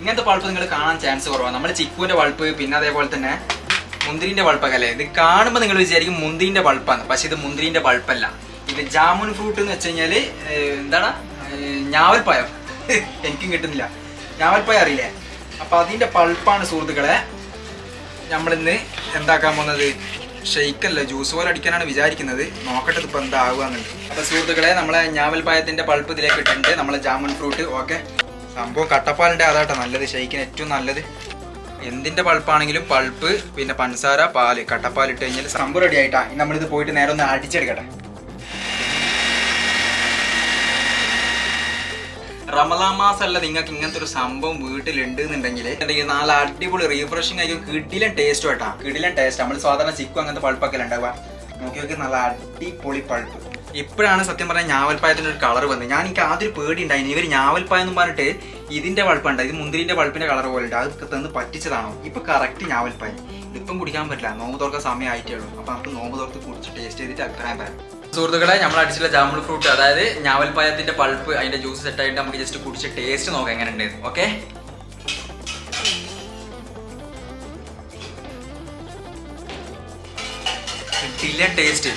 ഇങ്ങനത്തെ പൾപ്പ് നിങ്ങൾ കാണാൻ ചാൻസ് കുറവാണ്. നമ്മൾ ചിക്കുവിന്റെ പൾപ്പ് പിന്നെ അതേപോലെ തന്നെ മുന്തിരിന്റെ പൾപ്പൊക്കെ അല്ലേ, ഇത് കാണുമ്പോൾ നിങ്ങൾ വിചാരിക്കും മുന്തിരിന്റെ പൾപ്പാണ്. പക്ഷെ ഇത് മുന്തിരിന്റെ പൾപ്പല്ല, ഇത് ജാമുൻ ഫ്രൂട്ട് എന്ന് വെച്ച് കഴിഞ്ഞാൽ എന്താണ് ഞാവൽപ്പഴം. എനിക്കും കിട്ടുന്നില്ല, ഞാവൽപ്പഴം അറിയില്ലേ? അപ്പൊ അതിന്റെ പൾപ്പാണ് സുഹൃത്തുക്കളെ നമ്മളിന്ന് എന്താക്കാൻ പോകുന്നത്. ഷെയ്ക്കല്ല, ജ്യൂസ് പോലെ അടിക്കാനാണ് വിചാരിക്കുന്നത്. നോക്കട്ടെ ഇപ്പൊ എന്താ ആവുകയെന്നുണ്ട്. അപ്പൊ സുഹൃത്തുക്കളെ നമ്മളെ ഞാവൽപ്പഴത്തിന്റെ പൾപ്പ് ഇതിലേക്ക് ഇട്ടിട്ടുണ്ട്, നമ്മളെ ജാമുൻ ഫ്രൂട്ട്. ഓക്കെ, സംഭവം കട്ടപ്പാലിന്റെ അതാട്ടോ നല്ലത്, ഷെയ്ക്കിന് ഏറ്റവും നല്ലത്. എന്തിന്റെ പൾപ്പാണെങ്കിലും പൾപ്പ് പിന്നെ പഞ്ചസാര പാല് കട്ടപ്പാൽ ഇട്ട് കഴിഞ്ഞാൽ സംഭവം റെഡി ആയിട്ടാ. നമ്മളിത് പോയിട്ട് നേരെ ഒന്ന് അടിച്ചെടുക്കട്ടെ. റമദാൻ മാസമല്ല നിങ്ങൾക്ക് ഇങ്ങനത്തെ ഒരു സംഭവം വീട്ടിലുണ്ട് എന്നുണ്ടെങ്കിൽ നല്ല അടിപൊളി റീഫ്രഷിംഗ് ആയിരിക്കും. കിടിലൻ ടേസ്റ്റും കേട്ടാ, കിടിലൻ ടേസ്റ്റ്. നമ്മൾ സാധാരണ ചിക്കു അങ്ങനത്തെ പൾപ്പൊക്കെ ഉണ്ടാവുക, നോക്കി നോക്കി നല്ല അടിപൊളി പൾപ്പ്. ഇപ്പോഴാണ് സത്യം പറഞ്ഞാൽ ഞാവൽപ്പായത്തിന്റെ ഒരു കളർ വന്നത്. ഞാൻ എനിക്ക് ആദ്യം പേടി ഉണ്ടായിരുന്നു, ഇവർ ഞാവൽപ്പായം എന്ന് പറഞ്ഞിട്ട് ഇതിന്റെ പൾപ്പുണ്ട്, ഇത് മുന്തിരിന്റെ പൾപ്പിന്റെ കളർ പോലെ ഉണ്ട്, അത് തന്ന് പറ്റിച്ചതാണോ? ഇപ്പൊ കറക്റ്റ് ഞാവൽപ്പായം. ഇതിപ്പം കുടിക്കാൻ പറ്റില്ല, നോമ്പ് തുറക്കാൻ സമയം ആയിട്ടേ ഉള്ളൂ. അപ്പൊ നമുക്ക് നോമ്പ് തുറത്ത് കുടിച്ച് ടേസ്റ്റ് ചെയ്തിട്ട് അഭിപ്രായം പറയാം. സുഹൃത്തുക്കളെ, നമ്മൾ അടിച്ചിട്ടുള്ള ജാമുൻ ഫ്രൂട്ട് അതായത് ഞാവൽപ്പായത്തിന്റെ പൾപ്പ് അതിന്റെ ജ്യൂസ് സെറ്റ് ആയിട്ട് നമുക്ക് ജസ്റ്റ് കുടിച്ച് ടേസ്റ്റ് നോക്കാം എങ്ങനെ ഉണ്ട്. ഓക്കെ, കിട്ടില്ല ടേസ്റ്റ്.